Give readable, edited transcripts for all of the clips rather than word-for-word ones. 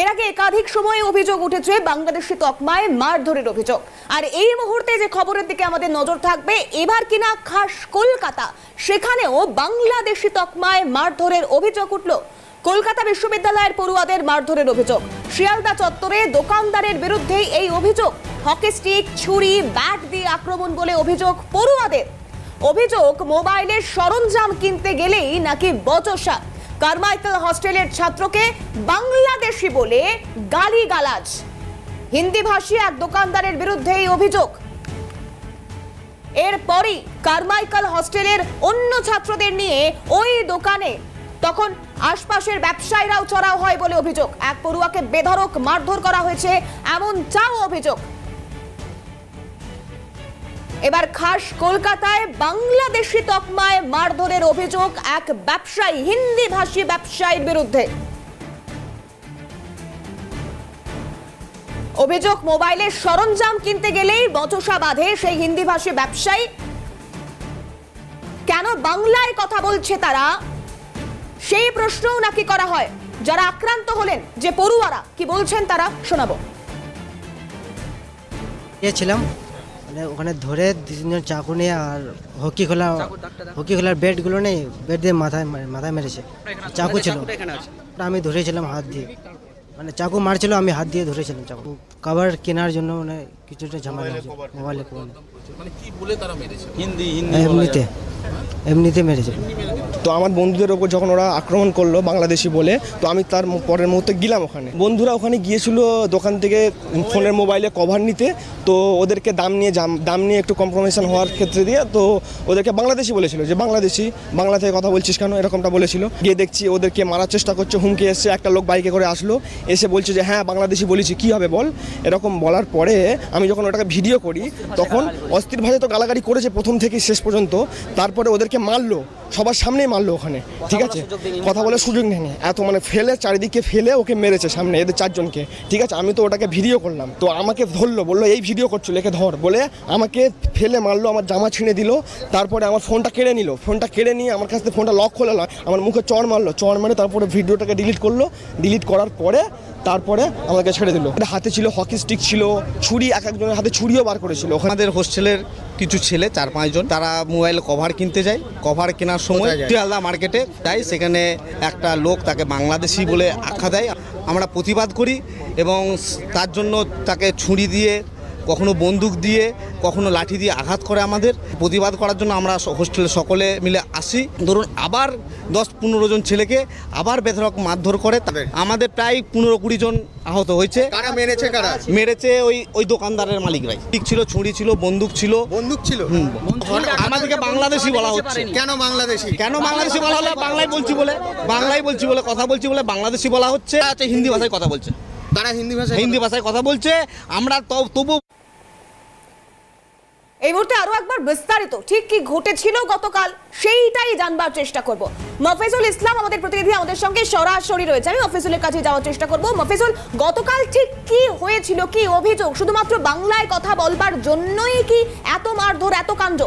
এর আগে একাধিক সময়ে অভিযোগ উঠেছে বাংলাদেশি তকমায় মারধরের অভিযোগ। আর এই মুহূর্তে যে খবরের দিকে আমাদের নজর থাকবে, এবার কিনা খাস কলকাতা, সেখানেও বাংলাদেশি তকমায় মারধরের অভিযোগ উঠল। কলকাতা বিশ্ববিদ্যালয়ের পড়ুয়াদের মারধরের অভিযোগ। শিয়ালদা চত্বরে দোকানদারের বিরুদ্ধে এই অভিযোগ। হকি স্টিক, ছুরি, ব্যাট দিয়ে আক্রমণ বলে অভিযোগ পড়ুয়াদের। অভিযোগ, মোবাইলের সরঞ্জাম কিনতে গেলেই নাকি বচসা। কারমাইকেল হস্টেলের ছাত্রকে বাংলাদেশি বলে গালিগালাজ। হিন্দি ভাষী এক দোকানদারের বিরুদ্ধে এই অভিযোগ। এরপরই কারমাইকেল হস্টেলের অন্য ছাত্রদের নিয়ে ওই দোকানে তখন আশপাশের ব্যবসায়ীরাও চড়াও হয় বলে অভিযোগ। এক পড়ুয়াকে বেধড়ক মারধর করা হয়েছে, এমনটাও অভিযোগ। এবার খাস কলকাতায় বাংলাদেশি তকমায় মারধরের অভিযোগ এক ব্যবসায়ী, হিন্দি ভাষী ব্যবসায়ীর বিরুদ্ধে। অভিযোগ, মোবাইলের সরঞ্জাম কিনতে গেলেই বচসা বাঁধে সেই হিন্দি ভাষী ব্যবসায়ী। কেন বাংলায় কথা বলছে তারা, সেই প্রশ্নও নাকি করা হয়। যারা আক্রান্ত হলেন, যে পড়ুয়ারা, কি বলছেন তারা শোনাবো। ছিলাম মানে ওখানে ধরে তিনজন চাকু নিয়ে আর হকি খোলার বেডগুলো নেই, বেড দিয়ে মাথায় মেরেছে। চাকু ছিল, আমি ধরেছিলাম হাত দিয়ে, মানে চাকু মারছিল, আমি হাত দিয়ে ধরেছিলাম চাকু। কভার কেনার জন্য মানে কিছুটা ঝামেলা হয়েছে মোবাইলে। এমনিতে মেরেছে। তো আমার বন্ধুদের ওপর যখন ওরা আক্রমণ করলো বাংলাদেশি বলে, তো আমি তার পরের মুহূর্তে গেলাম ওখানে। বন্ধুরা ওখানে গিয়েছিল দোকান থেকে ফোনের মোবাইলে কভার নিতে, তো ওদেরকে দাম নিয়ে একটু কম্প্রোমাইজেশন হওয়ার ক্ষেত্রে দিয়ে তো ওদেরকে বাংলাদেশি বলেছিল, যে বাংলা থেকে কথা বলছিস কেন, এরকমটা বলেছিল। গিয়ে দেখছি ওদেরকে মারার চেষ্টা করছে, হুমকি এসছে। একটা লোক বাইকে করে আসলো, এসে বলছে যে হ্যাঁ বাংলাদেশি বলেছি, কী হবে বল। এরকম বলার পরে আমি যখন ওটাকে ভিডিও করি, তখন অস্থির ভাষায় তো গালাগালি করেছে প্রথম থেকে শেষ পর্যন্ত। তারপরে ওদেরকে মারলো, সবার সামনেই মারলো ওখানে, ঠিক আছে, কথা বলে সুযোগ নেয়নি। এত মানে ফেলে, চারিদিকে ফেলে ওকে মেরেছে সামনে, এদের চারজনকে, ঠিক আছে। আমি তো ওটাকে ভিডিও করলাম, তো আমাকে ধরলো, বললো এই ভিডিও করছিল, একে ধর বলে আমাকে ফেলে মারলো, আমার জামা ছিঁড়ে দিল। তারপরে আমার ফোনটা কেড়ে নিল, ফোনটা কেড়ে নিয়ে আমার কাছ থেকে ফোনটা লক খুলে আমার মুখে চড় মারলো, চড় মেরে তারপরে ভিডিওটাকে ডিলিট করলো। ডিলিট করার পরে তারপরে আমাকে ছেড়ে দিল। হাতে ছিল হকি স্টিক, ছিল ছুরি, এক একজনের হাতে ছুরিও বার করেছিল। আমাদের হোস্টেলের কিছু ছেলে 4-5 জন, তারা মোবাইল কভার কিনতে যায়। কভার কেনার সময় শিয়ালদা মার্কেটে যায়, সেখানে একটা লোক তাকে বাংলাদেশি বলে আখ্যা দেয়। আমরা প্রতিবাদ করি এবং তার জন্য তাকে ছুরি দিয়ে, কখনো বন্দুক দিয়ে, কখনো লাঠি দিয়ে আঘাত করে। আমাদের প্রতিবাদ করার জন্য আমরা হোস্টেলে সকলে মিলে আসি। ধরুন আবার 10-15 জন ছেলেকে আবার বেধড়ক মারধর করে। আমাদের প্রায় 15-20 জন আহত হয়েছে। মেরেছে ওই দোকানদারের মালিকরাই। ঠিক ছিল, ছুরি ছিল, বন্দুক ছিল। আমাদেরকে বাংলাদেশি বলা হচ্ছে। কেন বাংলাদেশি বলা হলো? বাংলায় বলছি বলে কথা বলছি বলে বাংলাদেশি বলা হচ্ছে। আচ্ছা, হিন্দি ভাষায় কথা বলছে তারা, হিন্দি ভাষায় কথা বলছে। আমরা তবু এই মুহূর্তে আরো একবার বিস্তারিত ঠিক কি ঘটেছিল গতকাল, সেইটাই জানবার চেষ্টা করব। মফিজুল ইসলাম আমাদের প্রতিনিধি আমাদের সঙ্গে সরাসরি রয়েছে। আমি মফিজুলের কাছে যাওয়ার চেষ্টা করব। মফিজুল, গতকাল ঠিক কি হয়েছিল, কি অভিযোগ? শুধুমাত্র বাংলায় কথা বলবার জন্যই কি এত মারধর, এত কাণ্ড?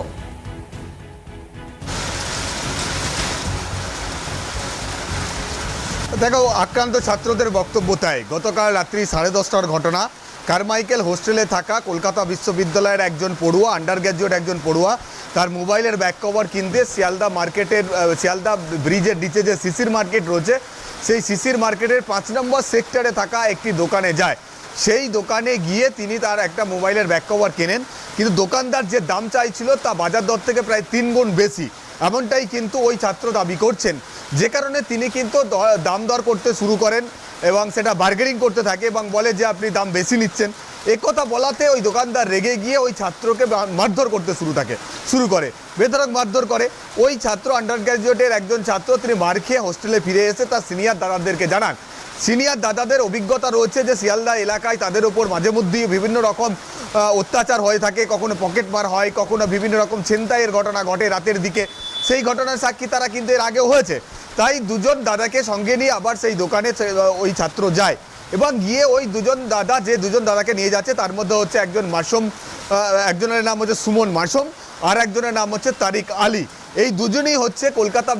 দেখো, আক্রান্ত ছাত্রদের বক্তব্য তাই। গতকাল রাত্রি 10:30টার ঘটনা। কারমাইকেল হোস্টেলে থাকা কলকাতা বিশ্ববিদ্যালয়ের একজন পড়ুয়া, আন্ডার গ্র্যাজুয়েট একজন পড়ুয়া, তার মোবাইলের ব্যাক কভার কিনতে শিয়ালদা ব্রিজের নিচে যে সিসির মার্কেট রয়েছে, সেই সিসির মার্কেটের 5 নম্বর সেক্টরে থাকা একটি দোকানে যায়। সেই দোকানে গিয়ে তিনি তার একটা মোবাইলের ব্যাক কভার কেনেন, কিন্তু দোকানদার যে দাম চাইছিল তা বাজার দর থেকে প্রায় 3 গুণ বেশি, এমনটাই কিন্তু ওই ছাত্র দাবি করছেন। যে কারণে তিনি কিন্তু দাম দর করতে শুরু করেন এবং সেটা বার্গেনিং করতে থাকে এবং বলে যে আপনি দাম বেশি নিচ্ছেন। একথা বলাতে ওই দোকানদার রেগে গিয়ে ওই ছাত্রকে মারধর করতে শুরু করে, বেধড়ক মারধর করে। ওই ছাত্র, আন্ডার গ্র্যাজুয়েটের একজন ছাত্র, তিনি মার খেয়ে হোস্টেলে ফিরে এসে তার সিনিয়র দাদাদেরকে জানান। সিনিয়র দাদাদের অভিজ্ঞতা রয়েছে যে শিয়ালদা এলাকায় তাদের ওপর মাঝে মধ্যেই বিভিন্ন রকম অত্যাচার হয়ে থাকে, কখনো পকেট মার হয়, কখনো বিভিন্ন রকম ছিনতাইয়ের ঘটনা ঘটে রাতের দিকে। সেই ঘটনার সাক্ষী তারা কিন্তু এর আগেও হয়েছে। তাই দুজন দাদাকে সঙ্গে নিয়ে আবার সেই দোকানে ওই ছাত্র যায় এবং গিয়ে ওই দুজন দাদাকে নিয়ে যাচ্ছে, তার মধ্যে হচ্ছে একজন মাসুম, একজনের নাম হচ্ছে সুমন মাসুম, আর একজনের নাম হচ্ছে তারিক আলী। এই দুজনেই হচ্ছে কলকাতা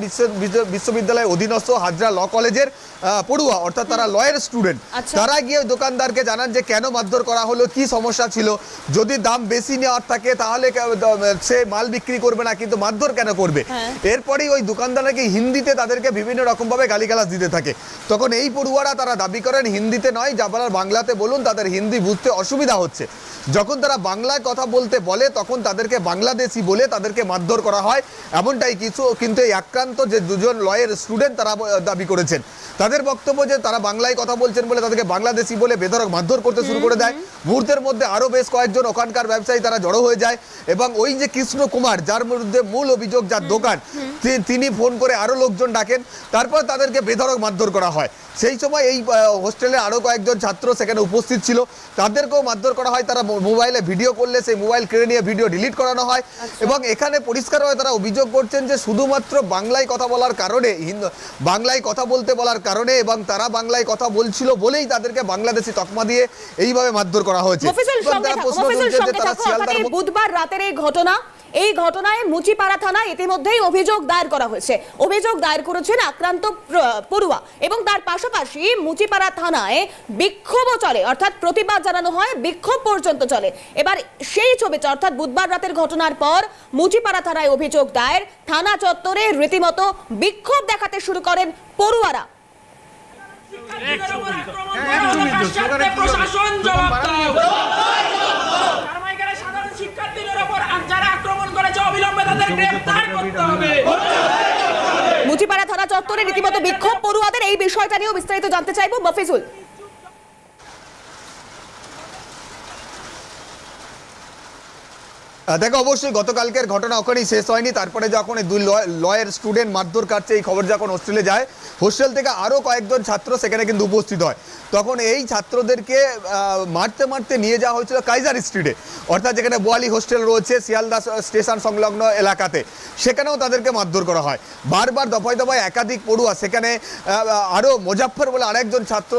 বিশ্ববিদ্যালয়ের অধীনস্থ হাজরা ল কলেজের পড়ুয়া, অর্থাৎ তারা লয়ের স্টুডেন্ট। আচ্ছা। তারা গিয়ে দোকানদারকে জানান যে কেন মারধর করা হলো, কি সমস্যা ছিল, যদি দাম বেশি নেওয়ার থাকে তাহলে সে মাল বিক্রি করবে না, কিন্তু মারধর কেন করবে। এরপরেই ওই দোকানদারকে হিন্দিতে তাদেরকে বিভিন্ন রকমভাবে গালিগালাজ দিতে থাকে। তখন এই পড়ুয়ারা তারা দাবি করেন হিন্দিতে নয়, আপনারা বাংলাতে বলুন, তাদের হিন্দি বুঝতে অসুবিধা হচ্ছে। যখন তারা বাংলায় কথা বলতে বলে তখন তাদেরকে বাংলাদেশি বলে তাদেরকে মারধর করা হয়, এমনটাই কিছু কিন্তু এই আক্রান্ত যে দুজন লয়ের স্টুডেন্ট তারা দাবি করেছেন। তাদের বক্তব্য যে তারা বাংলায় কথা বলছেন বলে তাদেরকে বাংলাদেশি বলে বেধড়ক মারধর করতে শুরু করে দেয়। মুহূর্তের মধ্যে আরও বেশ কয়েকজন ওখানকার ব্যবসায়ী তারা জড়ো হয়ে যায় এবং ওই যে কৃষ্ণ কুমার, যার মধ্যে মূল অভিযোগ, যার দোকান, তিনি ফোন করে আরও লোকজন ডাকেন, তারপর তাদেরকে বেধড়ক মারধর করা হয়। সেই সময় এই হোস্টেলের আরও কয়েকজন ছাত্র সেখানে উপস্থিত ছিল, তাদেরকেও মারধর করা হয়। তারা মোবাইলে ভিডিও করলে সেই মোবাইল কেড়ে নিয়ে ভিডিও ডিলিট করানো হয়। এবং এখানে পরিষ্কারভাবে তারা অভিযোগ করছেন যে শুধুমাত্র বাংলায় কথা বলার কারণে, বাংলায় কথা বলতে বলার কারণে এবং তারা বাংলায় কথা বলছিল বলেই তাদেরকে বাংলাদেশি তকমা দিয়ে এইভাবে মারধর করা হয়েছে। বুধবার রাতের এই ঘটনা, এই ঘটনায় মুচিপাড়া থানায় ইতিমধ্যেই অভিযোগ দায়ের করা হয়েছে। অভিযোগ দায়ের করেছেন আক্রান্ত পড়ুয়া এবং তার পাশাপাশি মুচিপাড়া থানায় বিক্ষোভও চলে, অর্থাৎ প্রতিবাদ জানানো হয়, বিক্ষোভ পর্যন্ত চলে। এবার সেই ছবিটা, অর্থাৎ বুধবার রাতের ঘটনার পর মুচিপাড়া থানায় অভিযোগ দায়ের, থানা চত্বরে রীতিমতো বিক্ষোভ দেখাতে শুরু করেন পড়ুয়ারা। প্রশাসন জবাব দাও। কারমাইকেলের সাধারণ শিক্ষার্থীদের উপর যারা আক্রমণ করেছে অবিলম্বে তাদের গ্রেফতার করতে হবে। মুচিপাড়া থানা চত্বরে রীতিমতো বিক্ষোভ পড়ুয়াদের, এই বিষয়টা নিয়েও বিস্তারিত জানতে চাইবো মফিজুল। দেখো, অবশ্যই গতকালকের ঘটনা ওখানেই শেষ হয়নি। তারপরে যখন এই দুই লয়ের স্টুডেন্ট মারধর কাটছে, এই খবর যখন হোস্টেলে যায়, হোস্টেল থেকে আরও কয়েকজন ছাত্র সেখানে কিন্তু উপস্থিত হয়। তখন এই ছাত্রদেরকে মারতে মারতে নিয়ে যাওয়া হয়েছিল কাইজার স্ট্রিটে, অর্থাৎ যেখানে বোয়ালি হোস্টেল রয়েছে শিয়ালদা স্টেশন সংলগ্ন এলাকাতে, সেখানেও তাদেরকে মারধর করা হয়। বারবার দফায় দফায় একাধিক পড়ুয়া সেখানে, আরও মোজাফফর বলে আরেকজন ছাত্র,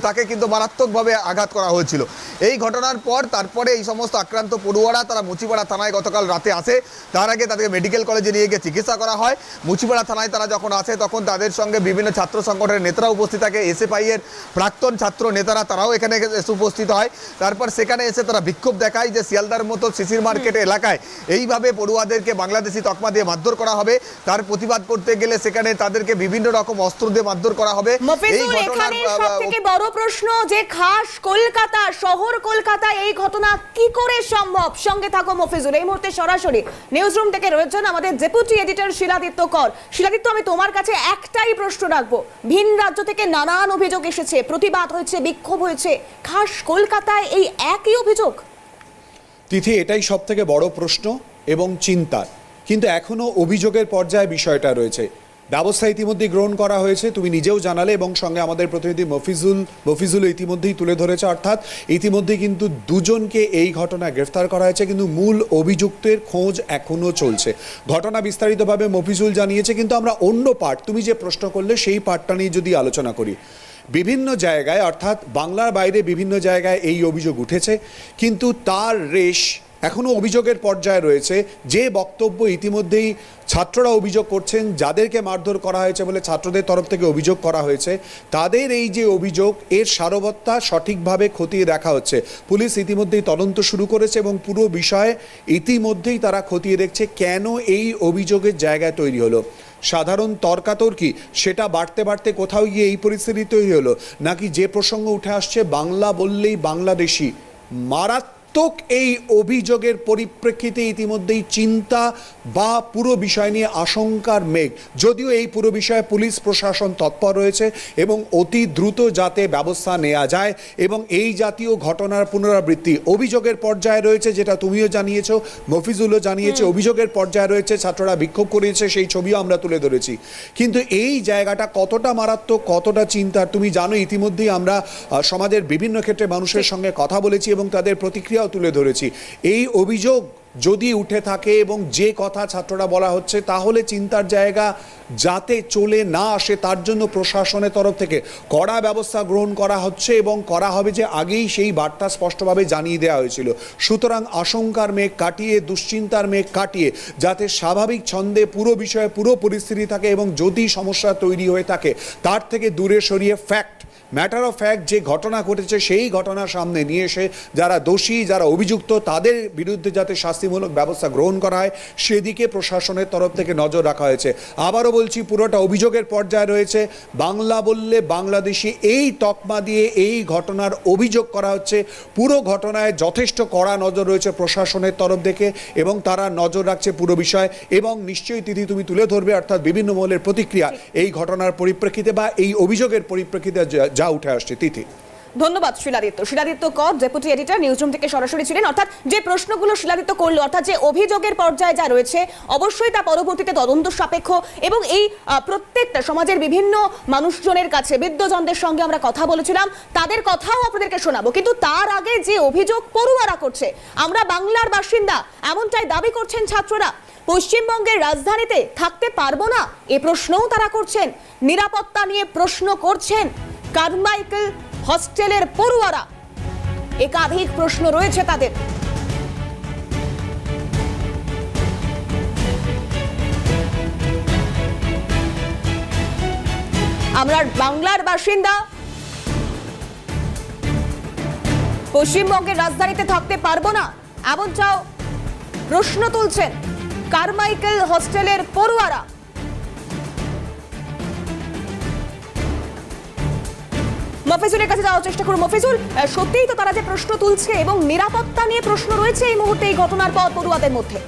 তাকে কিন্তু মারাত্মকভাবে আঘাত করা হয়েছিল। এই ঘটনার পর তারপরে এই সমস্ত আক্রান্ত পড়ুয়ারা তারা মুচিপাড়া থানায় গতকাল রাতে আসে। তার আগে তাদেরকে মেডিকেল কলেজে নিয়ে গিয়ে চিকিৎসা করা হয়। মুচিপাড়া থানায় তারা যখন আসে তখন তাদের সঙ্গে বিভিন্ন ছাত্র সংগঠনের নেতারা উপস্থিত থাকে, এসএফআই এর প্রাক্তন ছাত্র নেতারা তারাও এখানে উপস্থিত হয়। তারপর সেখানে এসে তারা বিক্ষোভ দেখায় যে শিয়ালদার মতো শিশির মার্কেট এলাকায় এইভাবে পড়ুয়াদেরকে বাংলাদেশি তকমা দিয়ে মারধর করা হবে। তার প্রতিবাদ করতে গেলে সেখানে তাদেরকে বিভিন্ন রকম অস্ত্র দিয়ে মারধর করা হবে। এই ঘটনার সবথেকে বড় প্রশ্ন যে খাস কলকাতা, শহর কলকাতা, এই ঘটনা কি করে সম্ভব? সঙ্গে থাকো মফিজুল। এই মুহূর্তে সরাসরি নিউজ রুম থেকে রয়েছেন আমাদের ডেপুটি এডিটর শিলাদিত্য কর। শিলাদিত্য, আমি তোমার কাছে একটাই প্রশ্ন রাখবো। ভিন রাজ্য থেকে নানান অভিযোগ এসেছে, প্রতিবাদ হয়েছে, বিক্ষোভ হয়েছে, খাস কলকাতায় এই একই অভিযোগ? তিথি, এটাই সব থেকে বড় প্রশ্ন এবং চিন্তার। কিন্তু এখনো অভিযোগের পর্যায়ে বিষয়টা রয়েছে। ব্যবস্থা ইতিমধ্যেই গ্রহণ করা হয়েছে, তুমি নিজেও জানালে, এবং সঙ্গে আমাদের প্রতিনিধি মফিজুল ইতিমধ্যেই তুলে ধরেছে। অর্থাৎ ইতিমধ্যেই কিন্তু দুজনকে এই ঘটনায় গ্রেফতার করা হয়েছে, কিন্তু মূল অভিযুক্তের খোঁজ এখনও চলছে। ঘটনা বিস্তারিতভাবে মফিজুল জানিয়েছে, কিন্তু আমরা অন্য পার্ট, তুমি যে প্রশ্ন করলে সেই পার্টটা নিয়ে যদি আলোচনা করি, বিভিন্ন জায়গায় অর্থাৎ বাংলার বাইরে বিভিন্ন জায়গায় এই অভিযোগ উঠেছে, কিন্তু তার রেশ এখনও অভিযোগের পর্যায়ে রয়েছে। যে বক্তব্য ইতিমধ্যেই ছাত্ররা অভিযোগ করছেন, যাদেরকে মারধর করা হয়েছে বলে ছাত্রদের তরফ থেকে অভিযোগ করা হয়েছে, তাদের এই যে অভিযোগ, এর সারবত্তা সঠিকভাবে খতিয়ে দেখা হচ্ছে। পুলিশ ইতিমধ্যেই তদন্ত শুরু করেছে এবং পুরো বিষয়ে ইতিমধ্যেই তারা খতিয়ে দেখছে কেন এই অভিযোগের জায়গায় তৈরি হলো। সাধারণ তর্কাতর্কি সেটা বাড়তে বাড়তে কোথাও গিয়ে এই পরিস্থিতি তৈরি হলো, নাকি যে প্রসঙ্গ উঠে আসছে বাংলা বললেই বাংলাদেশি, মারাত্মক এই অভিযোগের পরিপ্রেক্ষিতে ইতিমধ্যেই চিন্তা বা পুরো বিষয় নিয়ে আশঙ্কার মেঘ। যদিও এই পুরো বিষয়ে পুলিশ প্রশাসন তৎপর রয়েছে এবং অতি দ্রুত যাতে ব্যবস্থা নেওয়া যায় এবং এই জাতীয় ঘটনার পুনরাবৃত্তি অভিযোগের পর্যায়ে রয়েছে, যেটা তুমিও জানিয়েছো, মফিজুলও জানিয়েছে। অভিযোগের পর্যায়ে রয়েছে, ছাত্ররা বিক্ষোভ করেছে, সেই ছবিও আমরা তুলে ধরেছি। কিন্তু এই জায়গাটা কতটা মারাত্মক, কতটা চিন্তার, তুমি জানো। ইতিমধ্যেই আমরা সমাজের বিভিন্ন ক্ষেত্রে মানুষের সঙ্গে কথা বলেছি এবং তাদের প্রতিক্রিয়া তুলে ধরেছি। এই অভিযোগ যদি উঠে থাকে এবং যে কথা ছাত্ররা বলা হচ্ছে, তাহলে চিন্তার জায়গা যাতে চলে না আসে তার জন্য প্রশাসনের তরফ থেকে কড়া ব্যবস্থা গ্রহণ করা হচ্ছে এবং করা হবে, যে আগেই সেই বার্তা স্পষ্টভাবে জানিয়ে দেওয়া হয়েছিল। সুতরাং আশঙ্কার মেঘ কাটিয়ে, দুশ্চিন্তার মেঘ কাটিয়ে যাতে স্বাভাবিক ছন্দে পুরো বিষয়ে পুরো পরিস্থিতি থাকে এবং যদি সমস্যা তৈরি হয়ে থাকে তার থেকে দূরে সরিয়ে ম্যাটার অফ ফ্যাক্ট যে ঘটনা ঘটেছে সেই ঘটনা সামনে নিয়ে এসে যারা দোষী, যারা অভিযুক্ত, তাদের বিরুদ্ধে যাতে শাস্তিমূলক ব্যবস্থা গ্রহণ করা হয় সেদিকে প্রশাসনের তরফ থেকে নজর রাখা হয়েছে। আবারও বলছি, পুরোটা অভিযোগের পর্যায়ে রয়েছে। বাংলা বললে বাংলাদেশি এই তকমা দিয়ে এই ঘটনার অভিযোগ করা হচ্ছে। পুরো ঘটনায় যথেষ্ট কড়া নজর রয়েছে প্রশাসনের তরফ থেকে এবং তারা নজর রাখছে পুরো বিষয়। এবং নিশ্চয়ই তিথি তুমি তুলে ধরবে, অর্থাৎ বিভিন্ন মহলের প্রতিক্রিয়া এই ঘটনার পরিপ্রেক্ষিতে বা এই অভিযোগের পরিপ্রেক্ষিতে যা উঠে আসছে। তিথি, ধন্যবাদ শিলাদিত্য কর, ডেপুটি এডিটর, নিউজরুম থেকে সরাসরি ছিলেন। অর্থাৎ যে প্রশ্নগুলো শিলাদিত্য করলো, অর্থাৎ যে অভিযোগের পর্যায়ে যা রয়েছে অবশ্যই তা পরবর্তীতে তদন্ত সাপেক্ষ এবং এই প্রত্যেকটা সমাজের বিভিন্ন মানুষজনের কাছে, বিদ্যজনদের সঙ্গে আমরা কথা বলেছিলাম, তাদের কথাও আপনাদেরকে শোনাবো। কিন্তু তার আগে যে অভিযোগ পড়ুয়ারা করছে, আমরা বাংলার বাসিন্দা এমনটাই দাবি করছেন ছাত্ররা। পশ্চিমবঙ্গের রাজধানীতে থাকতে পারবো না এ প্রশ্নও তারা করছেন। নিরাপত্তা নিয়ে প্রশ্ন করছেন কারমাইকেল হস্টেলের পড়ুয়ারা। একাধিক প্রশ্ন রয়েছে তাদের। আমরা বাংলার বাসিন্দা, পশ্চিমবঙ্গের রাজধানীতে থাকতে পারবো না এমনটাও প্রশ্ন তুলছেন কারমাইকেল হস্টেলের পড়ুয়ারা। মফিজুলের কাছে যাওয়ার চেষ্টা করুন। মফিজুল, সত্যিই তো তারা যে প্রশ্ন তুলছে এবং নিরাপত্তা নিয়ে প্রশ্ন রয়েছে এই মুহূর্তে এই ঘটনার পর পড়ুয়াদের মধ্যে।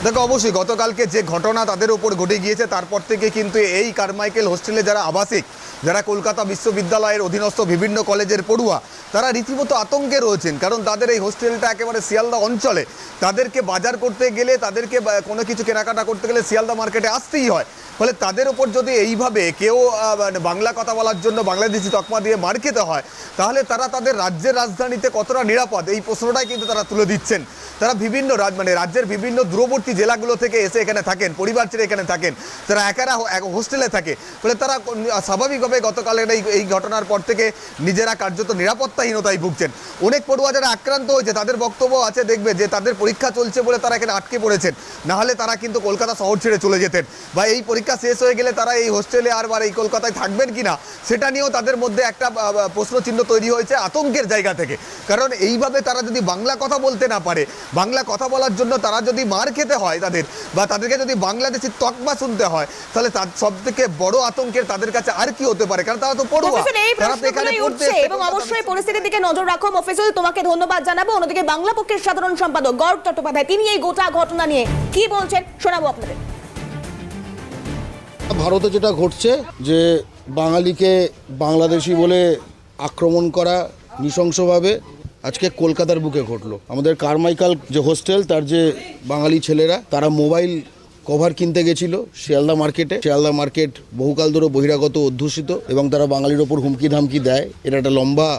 দেখো, অবশ্যই গতকালকে যে ঘটনা তাদের উপর ঘটে গিয়েছে তারপর থেকে কিন্তু এই কারমাইকেল হোস্টেলে যারা আবাসিক, যারা কলকাতা বিশ্ববিদ্যালয়ের অধীনস্থ বিভিন্ন কলেজের পড়ুয়া, তারা রীতিমতো আতঙ্কে রয়েছেন। কারণ তাদের এই হোস্টেলটা একেবারে শিয়ালদা অঞ্চলে। তাদেরকে বাজার করতে গেলে, তাদেরকে কোনো কিছু কেনাকাটা করতে গেলে শিয়ালদা মার্কেটে আসতেই হয়। ফলে তাদের ওপর যদি এইভাবে কেউ বাংলা কথা বলার জন্য বাংলাদেশি তকমা দিয়ে মার খেতে হয়, তাহলে তারা তাদের রাজ্যের রাজধানীতে কতটা নিরাপদ, এই প্রশ্নটাই কিন্তু তারা তুলে দিচ্ছেন। তারা বিভিন্ন রাজ্যের বিভিন্ন দূরবর্তী জেলাগুলো থেকে এসে এখানে থাকেন, পরিবার ছেড়ে এখানে থাকেন, তারা একারা হোস্টেলে থাকে। ফলে তারা স্বাভাবিকভাবে গতকালের এই ঘটনার পর থেকে নিজেরা কার্যত নিরাপত্তাহীনতায় ভুগছেন। অনেক পড়ুয়া যারা আক্রান্ত হয়েছে তাদের বক্তব্য আছে, দেখবে যে তাদের পরীক্ষা চলছে বলে তারা এখানে আটকে পড়েছেন, নাহলে তারা কিন্তু কলকাতা শহর ছেড়ে চলে যেতেন, বা এই পরীক্ষা শেষ হয়ে গেলে তারা এই হোস্টেলে আর এই কলকাতায় থাকবেন কিনা সেটা নিয়েও তাদের মধ্যে একটা প্রশ্নচিহ্ন তৈরি হয়েছে আতঙ্কের জায়গা থেকে। কারণ এইভাবে তারা যদি বাংলা কথা বলতে না পারে, বাংলা কথা বলার জন্য তারা যদি মার খেতে হয় তাদের, বা তাদেরকে যদি বাংলাদেশি তকমা শুনতে হয়, তাহলে তার সব থেকে বড় আতঙ্কের তাদের কাছে আর কি হতে পারে? কারণ তারা তো পড়ুয়া, তারা তো এখানে পড়তে এসেছে। এবং অবশ্যই পরিস্থিতির দিকে নজর রাখো মফিজুল, তোমাকে ধন্যবাদ জানাবো। অন্যদিকে বাংলা পক্ষের সাধারণ সম্পাদক গৌরব চট্টোপাধ্যায়, তিনি এই গোটা ঘটনা নিয়ে কি বলছেন শোনাবো আপনাদের। ভারতে যেটা ঘটছে, যে বাঙালিকে বাংলাদেশি বলে আক্রমণ করা নৃশংসভাবে আজকে কলকাতার বুকে ঘটলো। আমাদের কারমাইকেল যে হোস্টেল, তার যে বাঙালি ছেলেরা, তারা মোবাইল কভার কিনতে গেছিল শিয়ালদা মার্কেটে। শিয়ালদা মার্কেট বহুকাল ধরে বহিরাগত অধ্যুষিত এবং তারা বাঙালির ওপর হুমকি ধামকি দেয়। এটা একটা লম্বা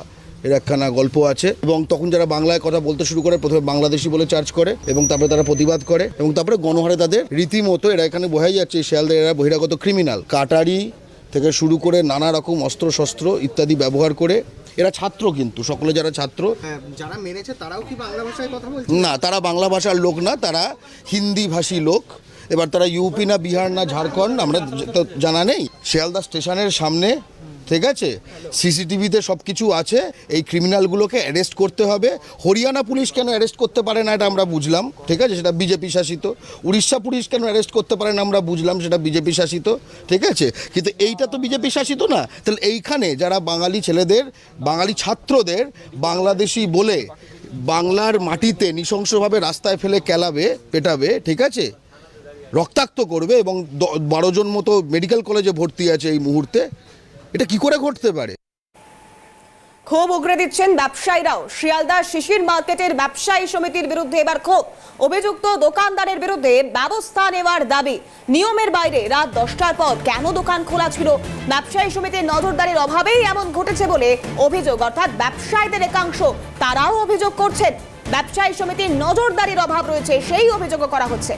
একখানা গল্প আছে। এবং তখন যারা বাংলায় কথা বলতে শুরু করে, প্রথমে বাংলাদেশি বলে চার্জ করে এবং তারপরে তারা প্রতিবাদ করে এবং তারপরে গণহারে তাদের রীতিমতো, এরা এখানে বোঝাই যাচ্ছে শিয়ালদা এরা বহিরাগত ক্রিমিনাল। কাটারি থেকে শুরু করে নানা রকম অস্ত্র শস্ত্র ইত্যাদি ব্যবহার করে। এরা ছাত্র, কিন্তু সকলে যারা ছাত্র, যারা মেরেছে তারাও কি বাংলা ভাষায় কথা বলছে? না, তারা বাংলা ভাষার লোক না, তারা হিন্দি ভাষী লোক। এবার তারা ইউপি না বিহার না ঝাড়খণ্ড আমরা তো জানা নেই। শিয়ালদা স্টেশনের সামনে, ঠিক আছে, সিসিটিভিতে সব কিছু আছে। এই ক্রিমিনালগুলোকে অ্যারেস্ট করতে হবে। হরিয়ানা পুলিশ কেন অ্যারেস্ট করতে পারে না এটা আমরা বুঝলাম, ঠিক আছে, সেটা বিজেপি শাসিত। উড়িষ্যা পুলিশ কেন অ্যারেস্ট করতে পারে না আমরা বুঝলাম, সেটা বিজেপি শাসিত, ঠিক আছে। কিন্তু এইটা তো বিজেপি শাসিত না। তাহলে এইখানে যারা বাঙালি ছেলেদের, বাঙালি ছাত্রদের বাংলাদেশি বলে বাংলার মাটিতে নৃশংসভাবে রাস্তায় ফেলে কেলাবে, পেটাবে, ঠিক আছে, রক্তাক্ত করবে এবং 12 জন মতো মেডিকেল কলেজে ভর্তি আছে এই মুহূর্তে, এটা কি করে ঘটতে পারে? ক্ষোভ উগরে দিচ্ছেন ব্যবসায়ীরাও। শিয়ালদা শিশির মার্কেটের ব্যবসায়ী সমিতির বিরুদ্ধে এবার ক্ষোভ। অভিযুক্ত দোকানদারের বিরুদ্ধে ব্যবস্থা নেওয়ার দাবি। নিয়মের বাইরে রাত 10টার পর কেন দোকান খোলা ছিল? ব্যবসায়ী সমিতির নজরদারির অভাবেই এমন ঘটেছে বলে অভিযোগ। অর্থাৎ ব্যবসায়ীদের একাংশ তারাও অভিযোগ করছেন ব্যবসায়ী সমিতির নজরদারির অভাব রয়েছে, সেই অভিযোগও করা হচ্ছে।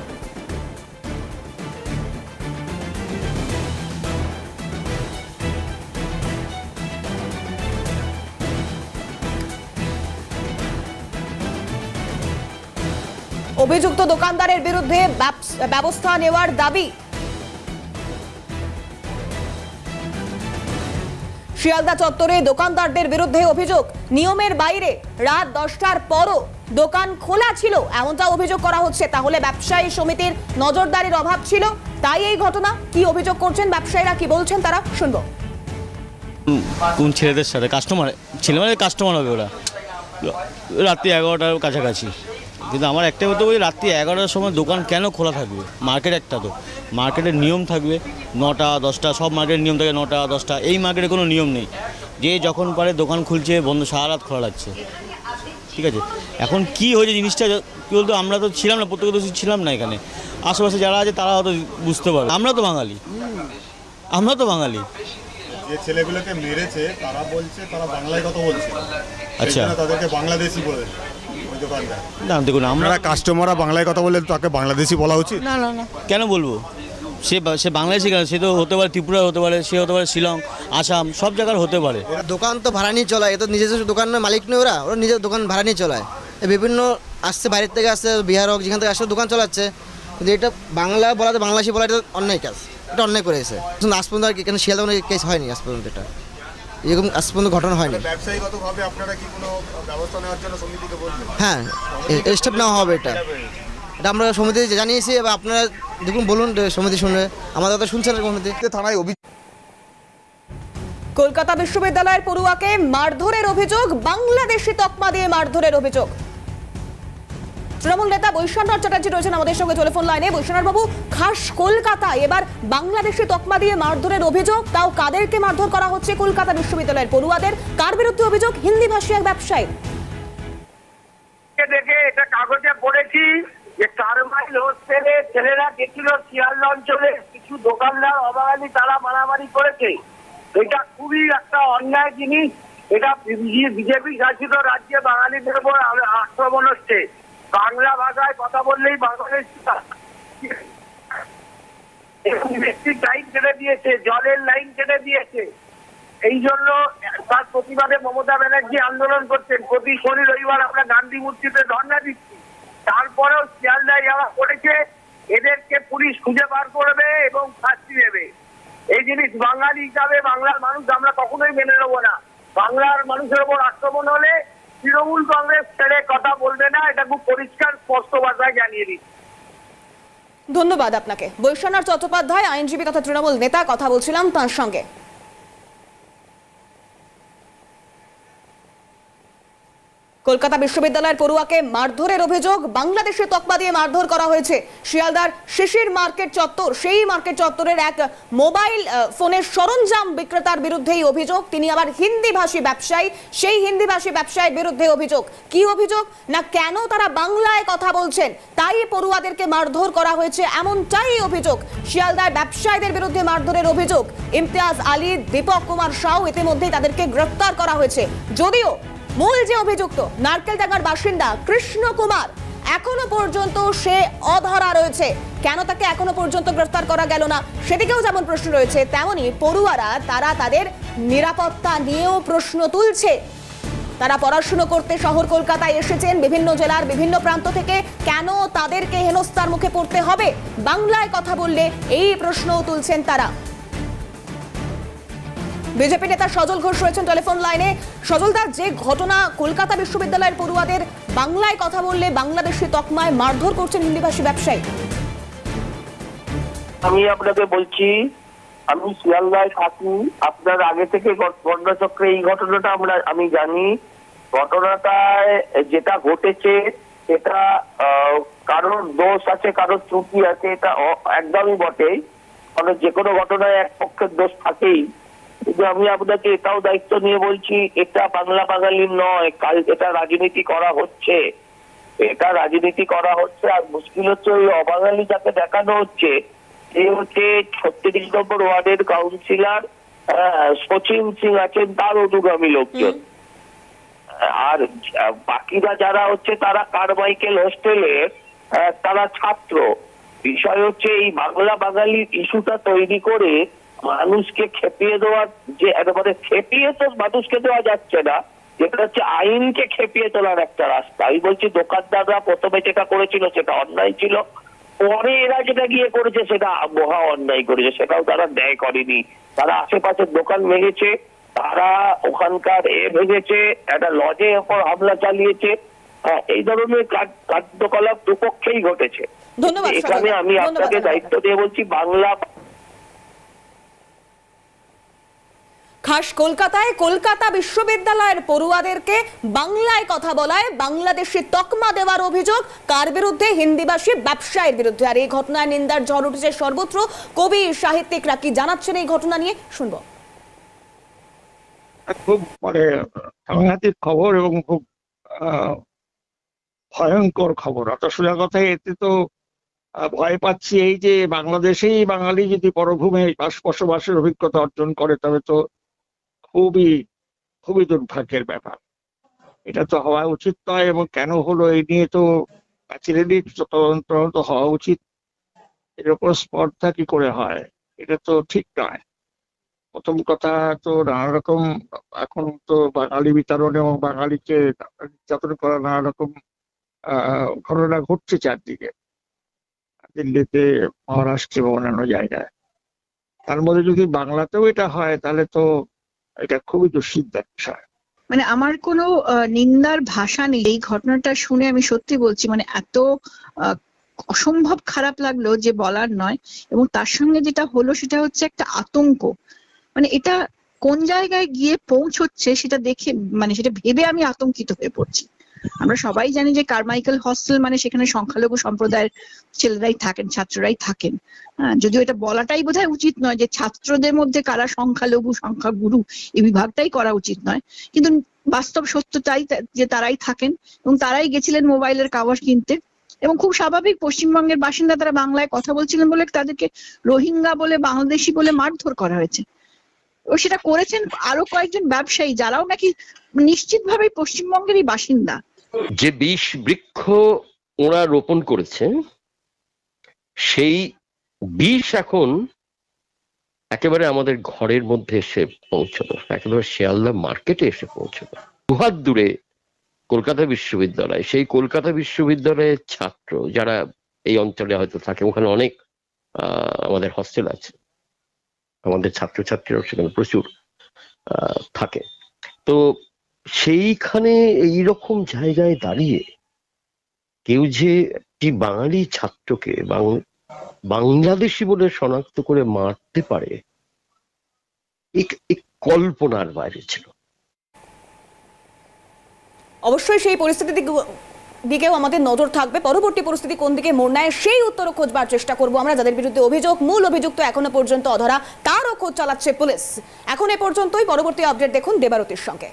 অভিযুক্ত দোকানদারের বিরুদ্ধে ব্যবস্থা নেওয়ার দাবি। শিয়ালদা চত্বরে দোকানদারদের বিরুদ্ধে অভিযোগ, নিয়মের বাইরে রাত 10টার পরও দোকান খোলা ছিল, এমনটা অভিযোগ করা হচ্ছে। তাহলে ব্যবসায়ী সমিতির নজরদারির অভাব ছিল, তাই এই ঘটনা। কি অভিযোগ করছেন ব্যবসায়ীরা, কি বলছেন তারা, শুনবো। কোন ছেলেদের সাথে কাস্টমার ছেলে মানে কাস্টমার হবে ওরা রাত্রি 11টার কাছাকাছি। কিন্তু আমার একটাই বলতে বলি, রাত্রি 11টার সময় দোকান কেন খোলা থাকবে? মার্কেট একটা তো, মার্কেটের নিয়ম থাকবে 9টা 10টা, সব মার্কেটের নিয়ম থাকে 9টা 10টা। এই মার্কেটে কোনো নিয়ম নেই, যে যখন পারে দোকান খুলছে, বন্ধ, সারা রাত খোলা রাখছে। ঠিক আছে, এখন কি হয়েছে জিনিসটা কী বলতো, আমরা তো ছিলাম না, প্রত্যেকদর্শী ছিলাম না এখানে। আশেপাশে যারা আছে তারা হয়তো বুঝতে পারে। আমরা তো বাঙালি, আমরা তো বাঙালি। যে ছেলেগুলোকে মেরেছে তারা বলছে তারা বাংলায় কথা বলছে, আচ্ছা, তাদেরকে বাংলাদেশি বলে ওই দোকানদার। না দেখুন, আমরা কাস্টমাররা বাংলায় কথা বললে তাকে বাংলাদেশি বলা উচিত। না না না, কেন বলবো? সে বাংলাদেশি কেন? সে তো হতে পারে ত্রিপুরা, হতে পারে সে, হতে পারে শিলং, আসাম, সব জায়গার হতে পারে। দোকান তো ভাড়া নিয়ে চলায়, এ তো নিজস্ব দোকানের মালিক নয়, ওরা নিজের দোকান ভাড়া নিয়ে চলায়। বিভিন্ন আসছে, বাইরের থেকে আসছে, বিহার হোক, যেখান থেকে আসছে দোকান চালাচ্ছে। কিন্তু এটা বাংলা বলাতে বাংলাদেশি বলা, এটা অন্যায় কাজ, এটা অন্যায় করেছে। আজ পর্যন্ত আর এখানে শিয়ালদা কোনো কেস হয়নি, আজ পর্যন্ত এটা এরকম আজ পর্যন্ত ঘটনা হয়নি। ব্যবসায়ীগতভাবে আপনারা কি কোনো ব্যবস্থা নেওয়ার জন্য সমিতিকে বলছেন? হ্যাঁ, স্টেপ নেওয়া হবে, এটা আমরা সমিতি জানিয়েছি। এবার আপনারা দেখুন, বলুন, সমিতি শুনবে, আমাদের কথা শুনছেন সমিতি। থানায় অভিযোগ। কলকাতা বিশ্ববিদ্যালয়ের পড়ুয়াকে মারধরের অভিযোগ, বাংলাদেশি তকমা দিয়ে মারধরের অভিযোগ। তৃণমূল নেতা বৈশ্বনাথ চ্যাটার্জি রয়েছেন আমাদের সঙ্গে টেলিফোন লাইনে। বৈশ্বনাথ বাবু, খাস কলকাতায় এবার বাংলাদেশি তকমা দিয়ে মারধরের অভিযোগ, তাও কাদেরকে মারধর করা হচ্ছে? কলকাতা বিশ্ববিদ্যালয়ের পড়ুয়াদের। কার বিরুদ্ধে অভিযোগ? হিন্দি ভাষী এক ব্যবসায়ী। দেখে এটা কাগজে পড়েছি যে কারমাইল হোস্টেলে ছেলেরা গেছিল শিয়ালদা অঞ্চলে, কিছু দোকানদার অবাঙালি তারা মারামারি করেছে। এটা খুবই একটা অন্যায় জিনিস। এটা বিজেপি শাসিত রাজ্যে বাঙালিদের উপর আক্রমণ হচ্ছে। বাংলা ভাষায় কথা বললেই বাংলাদেশ ইলেকট্রিক লাইন কেটে দিয়েছে, জলের লাইন কেটে দিয়েছে। এই জন্য তার প্রতিবাদে মমতা ব্যানার্জি আন্দোলন করছেন। প্রতি শনি রবিবার আমরা গান্ধী মূর্তিতে ধর্ণা দিচ্ছি। তারপরেও শিয়ালদায় যারা করেছে এদেরকে পুলিশ খুঁজে বার করবে এবং শাস্তি দেবে। এই জিনিস বাঙালি হিসাবে, বাংলার মানুষ আমরা কখনোই মেনে নেবো না। বাংলার মানুষের উপর আক্রমণ হলে তৃণমূল কংগ্রেস ছেড়ে কথা বলবে না, এটা খুব পরিষ্কার স্পষ্ট ভাষায় জানিয়ে দিচ্ছি। ধন্যবাদ আপনাকে। বৈশ্বনাথ চট্টোপাধ্যায়, আইনজীবী তথা তৃণমূল নেতা, কথা বলছিলাম তার সঙ্গে। কলকাতা বিশ্ববিদ্যালয়ের পড়ুয়াকে মারধরের অভিযোগ, বাংলাদেশের তকমা দিয়ে মারধর করা হয়েছে শিয়ালদার শিশির মার্কেট চত্বর। সেই মার্কেট চত্বরের এক মোবাইল ফোনের সরঞ্জাম বিক্রেতার বিরুদ্ধেই অভিযোগ। তিনি আবার হিন্দি ভাষী ব্যবসায়ী, সেই হিন্দি ভাষী ব্যবসায়ীর বিরুদ্ধে অভিযোগ। কি অভিযোগ? না কেন তারা বাংলায় কথা বলছেন তাই পড়ুয়াদেরকে মারধর করা হয়েছে, এমনটাই অভিযোগ। শিয়ালদার ব্যবসায়ীদের বিরুদ্ধে মারধরের অভিযোগ। ইমতিয়াজ আলী, দীপক কুমার সাউ, ইতিমধ্যেই তাদেরকে গ্রেফতার করা হয়েছে। যদিও মূল যে অভিযুক্ত নারকেলডাঙ্গার বাসিন্দা কৃষ্ণ কুমার, এখনো পর্যন্ত সে অধরা রয়েছে। কেন তাকে এখনো পর্যন্ত গ্রেফতার করা গেল না সেদিকেও যেমন প্রশ্ন রয়েছে, তেমনি পড়ুয়ারা তারা তাদের নিরাপত্তা নিয়েও প্রশ্ন তুলছে। তারা পড়াশুনো করতে শহর কলকাতায় এসেছেন বিভিন্ন জেলার বিভিন্ন প্রান্ত থেকে, কেন তাদেরকে হেনস্থার মুখে পড়তে হবে বাংলায় কথা বললে, এই প্রশ্নও তুলছেন তারা। বিজেপি নেতা সজল ঘোষ রয়েছেন টেলিফোন লাইনে। সজলদা, যে ঘটনা কলকাতা বিশ্ববিদ্যালয়ের পড়ুয়াদের বাংলায় কথা বললে বাংলাদেশি তকমায় মারধর করছেন হিন্দিভাষী ব্যবসায়ী, আমি আপনাকে বলছি, আমি শিয়ালদায় থাকি। আপনার আগে থেকে ঘটনাচক্রে এই ঘটনাটা আমি জানি। ঘটনাটায় যেটা ঘটেছে এটা কারোর দোষ আছে, কারোর ত্রুটি আছে, এটা একদমই বটে। কারণ যে কোনো ঘটনায় এক পক্ষের দোষ থাকেই। কিন্তু আমি আপনাকে এটাও দায়িত্ব নিয়ে বলছি, এটা বাংলা বাঙালির নয়, এটা রাজনীতি করা হচ্ছে, এটা রাজনীতি করা হচ্ছে। আর মুশকিল হচ্ছে ওই অবাঙালি যাকে দেখানো হচ্ছে, সে হচ্ছে 36 নম্বর ওয়ার্ডের কাউন্সিলর সচিন সিং আছেন, তার অনুগামী লোকজন। আর বাকিরা যারা হচ্ছে তারা কারমাইকেল হোস্টেলের তারা ছাত্র। বিষয় হচ্ছে এই বাংলা বাঙালির ইস্যুটা তৈরি করে মানুষকে খেপিয়ে দেওয়ার, যে একেবারে খেপিয়ে তো মানুষকে দেওয়া যাচ্ছে না, যেটা হচ্ছে আইনকে খেপিয়ে তোলার একটা রাস্তা। আমি বলছি দোকানদাররা প্রথমে যেটা করেছিল সেটা অন্যায় ছিল, পরে এরা যেটা গিয়ে করেছে সেটা মহা অন্যায় করেছে, সেটাও তারা ন্যায় করেনি। তারা আশেপাশের দোকান ভেঙেছে, তারা ওখানকার ভেঙেছে, একটা লজের ওপর হামলা চালিয়েছে। এই ধরনের কার্যকলাপ দুপক্ষেই ঘটেছে। ধন্যবাদ এখানে আমি আপনাকে দায়িত্ব দিয়ে বলছি, বাংলা খাস কলকাতায় কলকাতা বিশ্ববিদ্যালয়ের পড়ুয়াদেরকে বাংলায় কথা বলায় বাংলাদেশি তকমা দেওয়ার অভিযোগ কার বিরুদ্ধে? হিন্দিভাষী ব্যবসায়ীর বিরুদ্ধে। আর এই ঘটনায় নিন্দার ঝড় উঠেছে সর্বত্র। কবি সাহিত্যিকরা কি জানাচ্ছেন এই ঘটনা নিয়ে, শুনবো। খুব সাংঘাতিক খবর এবং খুব ভয়ঙ্কর খবর। অত সোজা কথায় এতে তো ভয় পাচ্ছি এই যে বাংলাদেশেই বাঙালি যদি পরভূমে বসবাসের অভিজ্ঞতা অর্জন করে, তবে তো খুবই খুবই দুর্ভাগ্যের ব্যাপার। এটা তো হওয়া উচিত নয়, এবং কেন হলো এই নিয়ে তো চিরদিন তদন্ত হওয়া উচিত। এর উপর স্পর্ধা কি করে হয়, এটা তো ঠিক নয়। প্রথম কথা তো নানা রকম, এখন তো বাঙালি বিতরণ এবং বাঙালিকে নির্যাতন করা নানা রকম ঘটনা ঘটছে চারদিকে, দিল্লিতে, মহারাষ্ট্রে এবং অন্যান্য জায়গায়। তার মধ্যে যদি বাংলাতেও এটা হয় তাহলে তো এটা খুবই দুশ্চিন্তার বিষয়। মানে আমার কোনো নিন্দার ভাষা নেই। এই ঘটনাটা শুনে আমি সত্যি বলছি, মানে এত অসম্ভব খারাপ লাগলো যে বলার নয়। এবং তার সঙ্গে যেটা হলো সেটা হচ্ছে একটা আতঙ্ক। মানে এটা কোন জায়গায় গিয়ে পৌঁছচ্ছে সেটা দেখে, মানে সেটা ভেবে আমি আতঙ্কিত হয়ে পড়ছি। আমরা সবাই জানি যে কারমাইকেল হস্টেল মানে সেখানে সংখ্যালঘু সম্প্রদায়ের ছেলেরাই থাকেন, ছাত্ররাই থাকেন। হ্যাঁ, যদিও এটা বলাটাই বোধহয় উচিত নয় যে ছাত্রদের মধ্যে কারা সংখ্যালঘু সংখ্যাগুরু, এই বিভাগটাই করা উচিত নয়। কিন্তু বাস্তব সত্যটাই যে তারাই থাকেন, এবং তারাই গেছিলেন মোবাইলের কাগজ কিনতে। এবং খুব স্বাভাবিক, পশ্চিমবঙ্গের বাসিন্দা, তারা বাংলায় কথা বলছিলেন বলে তাদেরকে রোহিঙ্গা বলে, বাংলাদেশি বলে মারধর করা হয়েছে। ও সেটা করেছেন আরো কয়েকজন ব্যবসায়ী, যারাও নাকি নিশ্চিতভাবে পশ্চিমবঙ্গেরই বাসিন্দা। যে বিষ বৃক্ষ ওরা রোপণ করেছে, সেই বিষ এখন একেবারে আমাদের ঘরের মধ্যে এসে পৌঁছলো, একেবারে শিয়ালদা মার্কেটে এসে পৌঁছলো। দুহাত দূরে কলকাতা বিশ্ববিদ্যালয়, সেই কলকাতা বিশ্ববিদ্যালয়ের ছাত্র যারা এই অঞ্চলে হয়তো থাকে, ওখানে অনেক আমাদের হস্টেল আছে, আমাদের ছাত্রছাত্রীরা সেখানে প্রচুর থাকে। তো সেইখানে এইরকম জায়গায় দাঁড়িয়ে কেউ যে একটি বাঙালি ছাত্রকে বাংলাদেশি বলে শনাক্ত করে মারতে পারে, কল্পনার বাইরে ছিল। অবশ্যই সেই পরিস্থিতির দিকেও আমাদের নজর থাকবে। পরবর্তী পরিস্থিতি কোন দিকে মোড় নেয় সেই উত্তরও খোঁজবার চেষ্টা করব আমরা। যাদের বিরুদ্ধে অভিযোগ, মূল অভিযুক্ত এখনো পর্যন্ত অধরা, তারও খোঁজ চালাচ্ছে পুলিশ। এখন এ পর্যন্তই। পরবর্তী আপডেট দেখুন দেবারতির সঙ্গে।